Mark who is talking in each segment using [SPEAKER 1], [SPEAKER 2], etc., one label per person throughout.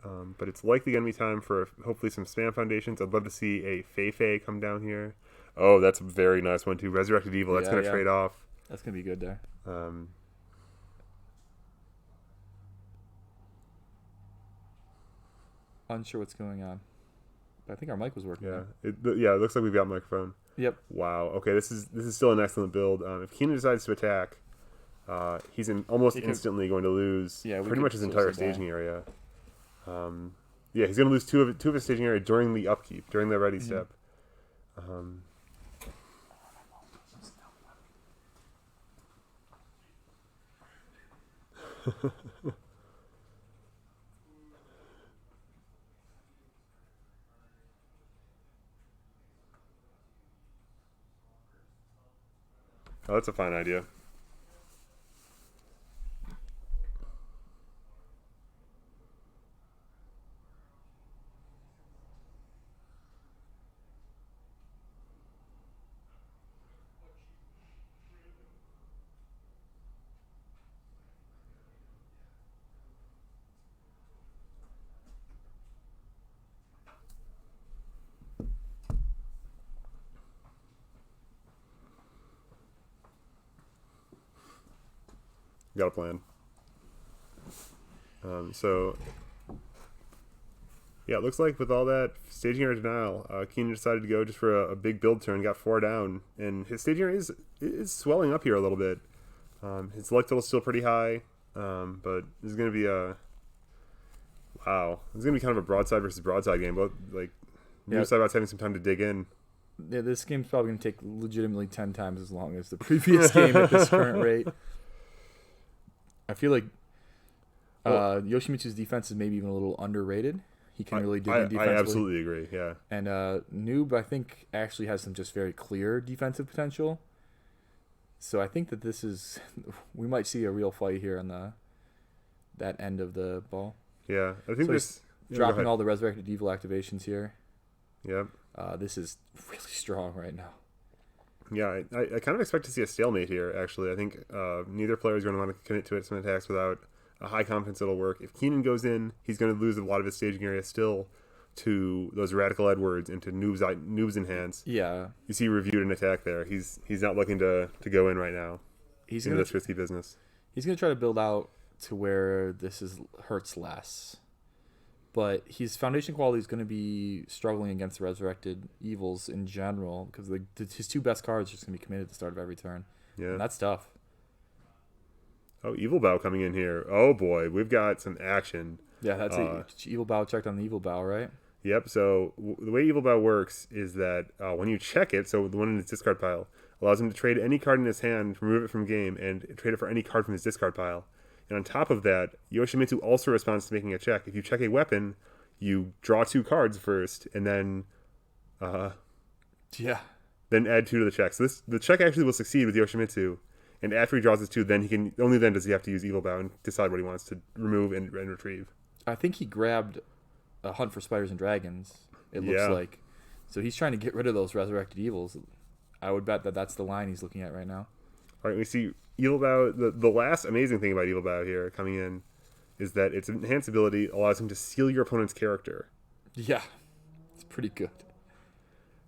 [SPEAKER 1] But it's likely going to be time for hopefully some spam foundations. I'd love to see a Fei come down here. Oh, that's a very nice one too. Resurrected Evil. That's going to trade off.
[SPEAKER 2] That's going to be good there. Unsure what's going on. But I think our mic was working.
[SPEAKER 1] Yeah, it looks like we've got a microphone.
[SPEAKER 2] Yep.
[SPEAKER 1] Wow. Okay, this is still an excellent build. If Keenan decides to attack, he's almost instantly going to lose pretty much his entire staging area. He's going to lose two of his staging area during the upkeep, during the ready step. Oh, that's a fine idea. Got a plan. It looks like with all that staging area denial, Keenan decided to go just for a big build turn, got 4 down, and his staging area is swelling up here a little bit. His select total is still pretty high, but this is going to be this is going to be kind of a broadside versus broadside game. Both Noob Saibot's having some time to dig in.
[SPEAKER 2] Yeah, this game's probably going to take legitimately 10 times as long as the previous game at this current rate. I feel like Yoshimitsu's defense is maybe even a little underrated. He can really dig in defensively.
[SPEAKER 1] I absolutely agree, yeah.
[SPEAKER 2] And Noob, I think, actually has some just very clear defensive potential. So I think that we might see a real fight here on that end of the ball.
[SPEAKER 1] Yeah, I think
[SPEAKER 2] dropping all the Resurrected Evil activations here.
[SPEAKER 1] Yep.
[SPEAKER 2] This is really strong right now.
[SPEAKER 1] Yeah, I kind of expect to see a stalemate here, actually. I think neither player is going to want to commit to some attacks without a high confidence it'll work. If Keenan goes in, he's going to lose a lot of his staging area still to those Radical Edwards and to Noob's Enhance.
[SPEAKER 2] Yeah.
[SPEAKER 1] You see reviewed an attack there. He's not looking to go in right now. He's into this risky business.
[SPEAKER 2] He's going to try to build out to where hurts less. But his foundation quality is going to be struggling against the Resurrected Evils in general because his 2 best cards are just going to be committed at the start of every turn. Yeah. And that's tough.
[SPEAKER 1] Oh, Evil Bow coming in here. Oh, boy. We've got some action.
[SPEAKER 2] Yeah, that's it. Evil Bow checked on the Evil Bow, right?
[SPEAKER 1] Yep. So the way Evil Bow works is that when you check it, so the one in his discard pile, allows him to trade any card in his hand, remove it from game, and trade it for any card from his discard pile. And on top of that, Yoshimitsu also responds to making a check. If you check a weapon, you draw 2 cards first, and then then add 2 to the check. So the check actually will succeed with Yoshimitsu. And after he draws his 2, then only then does he have to use Evil Bow and decide what he wants to remove and retrieve.
[SPEAKER 2] I think he grabbed a Hunt for Spiders and Dragons, it looks like. So he's trying to get rid of those Resurrected Evils. I would bet that's the line he's looking at right now.
[SPEAKER 1] All right, we see Evil Bow. The last amazing thing about Evil Bow here coming in is that its enhanced ability allows him to seal your opponent's character.
[SPEAKER 2] Yeah, it's pretty good.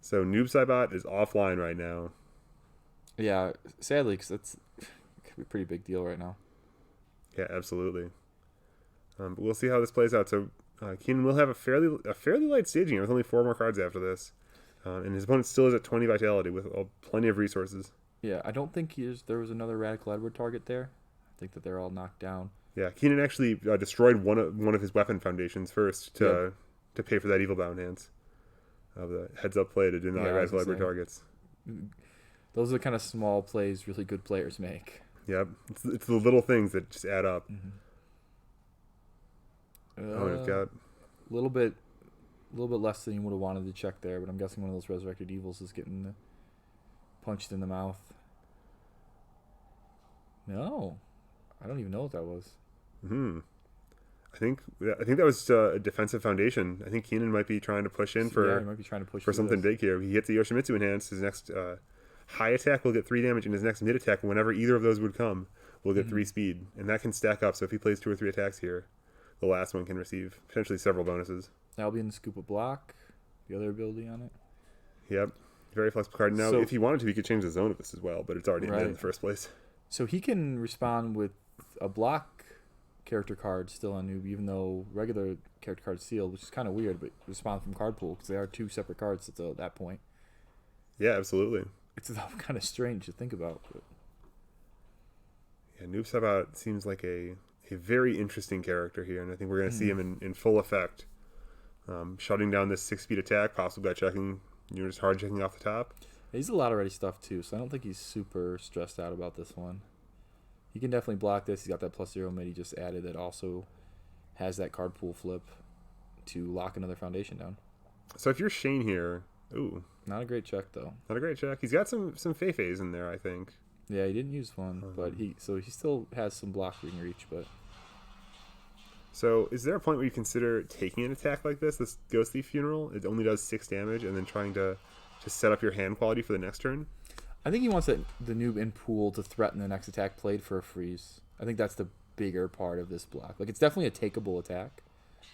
[SPEAKER 1] So Noob Saibot is offline right now.
[SPEAKER 2] Yeah, sadly, because that's could be a pretty big deal right now.
[SPEAKER 1] Yeah, absolutely. But we'll see how this plays out. So Keenan will have a fairly light staging with only 4 more cards after this, and his opponent still is at 20 vitality with plenty of resources.
[SPEAKER 2] Yeah, I don't think there was another Radical Edward target there. I think that they're all knocked down.
[SPEAKER 1] Yeah, Keenan actually destroyed one of his weapon foundations first to pay for that Evil Bow enhance. The heads up play to deny Radical Edward targets.
[SPEAKER 2] Those are the kind of small plays really good players make.
[SPEAKER 1] Yep, it's the little things that just add up.
[SPEAKER 2] We've got a little bit less than you would have wanted to check there, but I'm guessing one of those Resurrected Evils is getting punched in the mouth. No, I don't even know what that was.
[SPEAKER 1] I think that was a defensive foundation. I think Keenan might be trying to push in for something big here. He hits the Yoshimitsu enhance. His next high attack will get 3 damage, and his next mid attack, whenever either of those would come, will get 3 speed, and that can stack up. So if he plays 2 or 3 attacks here, the last one can receive potentially several bonuses.
[SPEAKER 2] Albion Scoop of Block, the other ability on it.
[SPEAKER 1] Yep. Very flexible card. Now,
[SPEAKER 2] So-
[SPEAKER 1] if he wanted to, he could change the zone of this as well, but it's already in
[SPEAKER 2] Right.
[SPEAKER 1] the first place.
[SPEAKER 2] So he can respond with a block character card still on Noob, even though regular character card is sealed, which is kind of weird, but respond from card pool because they are two separate cards at that point.
[SPEAKER 1] Yeah, absolutely.
[SPEAKER 2] It's kind of strange to think about. But.
[SPEAKER 1] Yeah, Noob Saibot seems like a very interesting character here, and I think we're going to see him in full effect. Shutting down this 6-speed attack, possibly by checking, just hard checking off the top.
[SPEAKER 2] He's a lot of ready stuff too, so I don't think he's super stressed out about this one. He can definitely block this. He's got that +0 mid he just added that also has that card pool flip to lock another foundation down.
[SPEAKER 1] So if you're Shane here, ooh,
[SPEAKER 2] Not a great check though.
[SPEAKER 1] not a great check. He's got some Fei-Feis in there, I think.
[SPEAKER 2] Yeah, he didn't use one, but he still has some blocking reach. But
[SPEAKER 1] So is there a point where you consider taking an attack like this Ghost Thief Funeral? It only does 6 damage, and then trying to set up your hand quality for the next turn?
[SPEAKER 2] I think he wants the Noob in pool to threaten the next attack played for a freeze. I think that's the bigger part of this block. Like, it's definitely a takeable attack.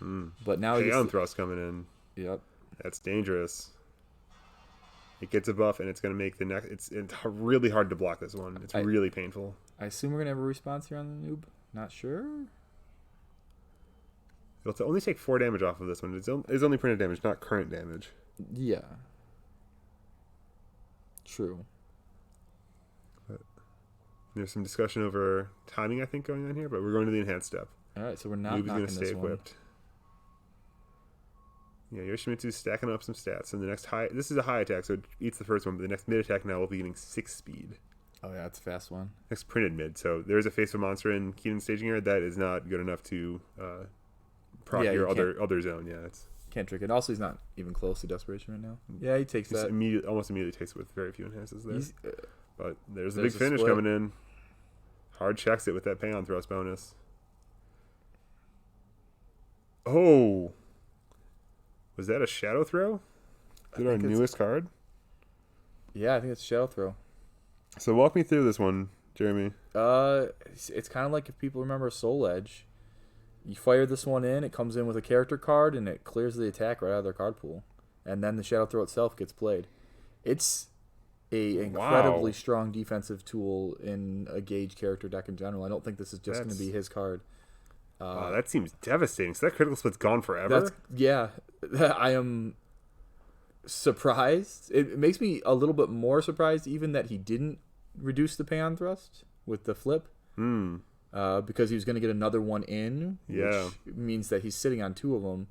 [SPEAKER 2] But now he
[SPEAKER 1] Aeon
[SPEAKER 2] gets
[SPEAKER 1] Thrust coming in.
[SPEAKER 2] Yep.
[SPEAKER 1] That's dangerous. It gets a buff, and it's going to make the next... It's really hard to block this one. It's really painful.
[SPEAKER 2] I assume we're going to have a response here on the Noob. Not sure.
[SPEAKER 1] It'll only take 4 damage off of this one. It's only printed damage, not current damage.
[SPEAKER 2] Yeah. True.
[SPEAKER 1] There's some discussion over timing, I think, going on here, but we're going to the enhanced step.
[SPEAKER 2] All right, so we're not
[SPEAKER 1] Noob is
[SPEAKER 2] knocking
[SPEAKER 1] going to stay
[SPEAKER 2] this one.
[SPEAKER 1] equipped. Yeah, Yoshimitsu's stacking up some stats. And the next high... This is a high attack, so it eats the first one, but the next mid attack now will be getting 6 speed.
[SPEAKER 2] Oh, yeah, it's a fast one.
[SPEAKER 1] Next printed mid. So there's a face of monster in Keenan's staging area. That is not good enough to proc
[SPEAKER 2] Yeah,
[SPEAKER 1] your
[SPEAKER 2] you
[SPEAKER 1] other zone. Yeah, it's
[SPEAKER 2] Can't trick it. Also, he's not even close to desperation right now. Yeah, he takes that.
[SPEAKER 1] almost immediately takes it with very few enhances there.
[SPEAKER 2] He's,
[SPEAKER 1] But there's the
[SPEAKER 2] there's
[SPEAKER 1] big
[SPEAKER 2] a
[SPEAKER 1] finish
[SPEAKER 2] split.
[SPEAKER 1] coming in. Hard checks it with that Payon Thrust bonus. Oh! Was that a Shadow Throw? Is it our
[SPEAKER 2] think it's-
[SPEAKER 1] newest card?
[SPEAKER 2] yeah, I think it's Shadow Throw.
[SPEAKER 1] So walk me through this one, Jeremy.
[SPEAKER 2] It's kind of like if people remember Soul Edge. You fire this one in, it comes in with a character card, and it clears the attack right out of their card pool. And then the Shadow Throw itself gets played. It's a incredibly strong defensive tool in a Gauge character deck in general. I don't think this is just going to be his card.
[SPEAKER 1] Wow, that seems devastating. So that critical split's gone forever?
[SPEAKER 2] Yeah, I am surprised. It makes me a little bit more surprised even that he didn't reduce the Payon Thrust with the flip. Because he was going to get another one in,
[SPEAKER 1] Yeah.
[SPEAKER 2] which means that he's sitting on 2 of them.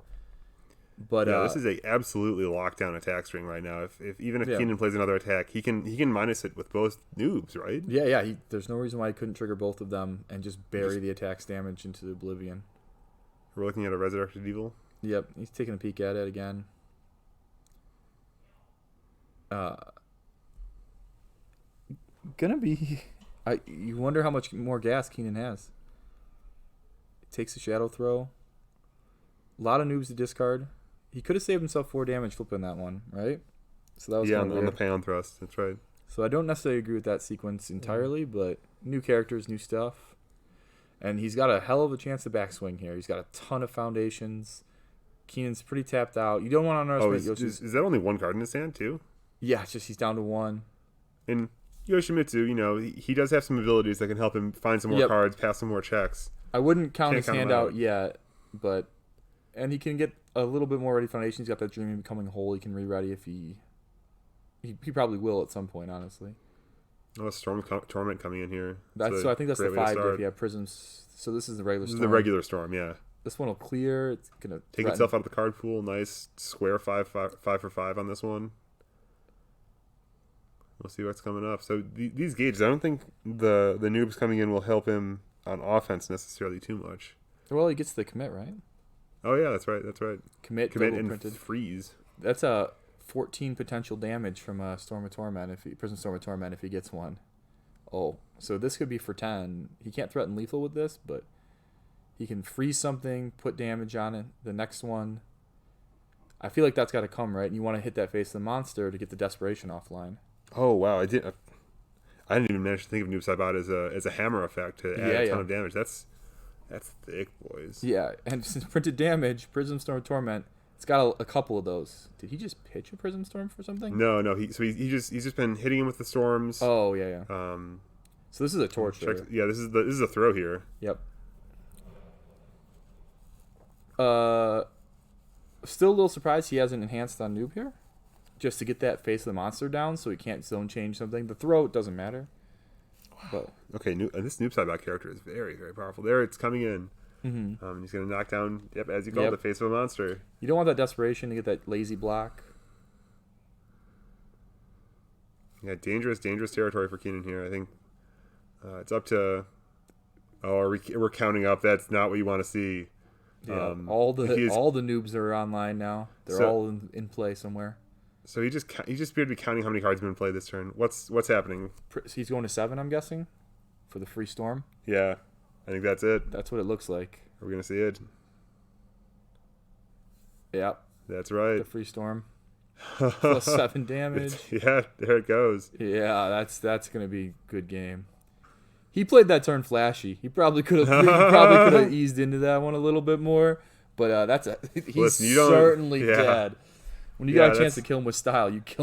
[SPEAKER 2] But
[SPEAKER 1] Yeah, this is a absolutely lockdown attack string right now. If Keenan plays another attack, he can minus it with both noobs, right?
[SPEAKER 2] yeah. There's no reason why he couldn't trigger both of them and just bury the attack's damage into oblivion.
[SPEAKER 1] We're looking at a Resurrected Evil.
[SPEAKER 2] Yep, he's taking a peek at it again. Gonna be. You wonder how much more gas Keenan has. Takes a Shadow Throw. A lot of noobs to discard. He could have saved himself 4 damage flipping that one, right? So that was
[SPEAKER 1] On
[SPEAKER 2] kinda weird.
[SPEAKER 1] the Payon Thrust. That's right.
[SPEAKER 2] So I don't necessarily agree with that sequence entirely, but new characters, new stuff. And he's got a hell of a chance to backswing here. He's got a ton of foundations. Keenan's pretty tapped out. You don't want to underestimate Yoshi's.
[SPEAKER 1] Is that only one card in his hand, too?
[SPEAKER 2] Yeah, it's just he's down to 1.
[SPEAKER 1] And Yoshimitsu, he does have some abilities that can help him find some more cards, pass some more checks.
[SPEAKER 2] I wouldn't count
[SPEAKER 1] Can't
[SPEAKER 2] his
[SPEAKER 1] count him
[SPEAKER 2] hand out
[SPEAKER 1] out.
[SPEAKER 2] yet, but and he can get a little bit more ready foundation. He's got that Dreaming Becoming Whole. He can re-ready if he probably will at some point, honestly.
[SPEAKER 1] Oh, Storm Torment coming in here.
[SPEAKER 2] So I think that's the
[SPEAKER 1] great way to
[SPEAKER 2] 5
[SPEAKER 1] start.
[SPEAKER 2] if you have Prisms. So this is the regular
[SPEAKER 1] This is
[SPEAKER 2] storm.
[SPEAKER 1] the regular Storm, yeah.
[SPEAKER 2] This one will clear. It's gonna
[SPEAKER 1] Take
[SPEAKER 2] threaten.
[SPEAKER 1] itself out of the card pool. Nice square 5 for 5 on this one. We'll see what's coming up. So these gauges, I don't think the noobs coming in will help him on offense necessarily too much.
[SPEAKER 2] Well, he gets the commit, right?
[SPEAKER 1] Oh yeah, that's right.
[SPEAKER 2] Commit
[SPEAKER 1] Commit
[SPEAKER 2] double
[SPEAKER 1] and
[SPEAKER 2] printed.
[SPEAKER 1] freeze.
[SPEAKER 2] That's a 14 potential damage from a Storm of Torment Prison Storm of Torment if he gets one. Oh, so this could be for 10. He can't threaten lethal with this, but he can freeze something, put damage on it. The next one, I feel like that's got to come, right? And you want to hit that face of the monster to get the desperation offline.
[SPEAKER 1] Oh wow, I didn't even manage to think of Noob Saibot as a hammer effect to add a ton of damage. That's That's thick, boys.
[SPEAKER 2] Yeah, and since printed damage, Prism Storm Torment, it's got a couple of those. Did he just pitch a Prism Storm for something?
[SPEAKER 1] No. He's just been hitting him with the storms.
[SPEAKER 2] Oh yeah. So this is a torture.
[SPEAKER 1] Yeah, this is a throw here.
[SPEAKER 2] Yep. Still a little surprised he hasn't enhanced on Noob here, just to get that face of the monster down, so he can't zone change something. The throw doesn't matter. But
[SPEAKER 1] okay, this Noob Saibot character is very, very powerful. There, it's coming in.
[SPEAKER 2] Mm-hmm.
[SPEAKER 1] He's gonna knock down. Yep, as you call it, the face of a monster.
[SPEAKER 2] You don't want that desperation to get that lazy block.
[SPEAKER 1] Yeah, dangerous territory for Keenan here. I think it's up to. Oh, we're counting up. That's not what you want to see.
[SPEAKER 2] Yeah, all the noobs are online now. They're all in play somewhere.
[SPEAKER 1] So he just appeared to be counting how many cards have been played this turn. What's happening?
[SPEAKER 2] He's going to 7, I'm guessing, for the free storm.
[SPEAKER 1] Yeah, I think that's it.
[SPEAKER 2] That's what it looks like.
[SPEAKER 1] Are we gonna see it?
[SPEAKER 2] Yep.
[SPEAKER 1] That's right.
[SPEAKER 2] The free storm. Plus 7 damage.
[SPEAKER 1] Yeah, there it goes.
[SPEAKER 2] Yeah, that's gonna be a good game. He played that turn flashy. He probably could have eased into that one a little bit more. But he's certainly dead. When you got a chance to kill him with style, you kill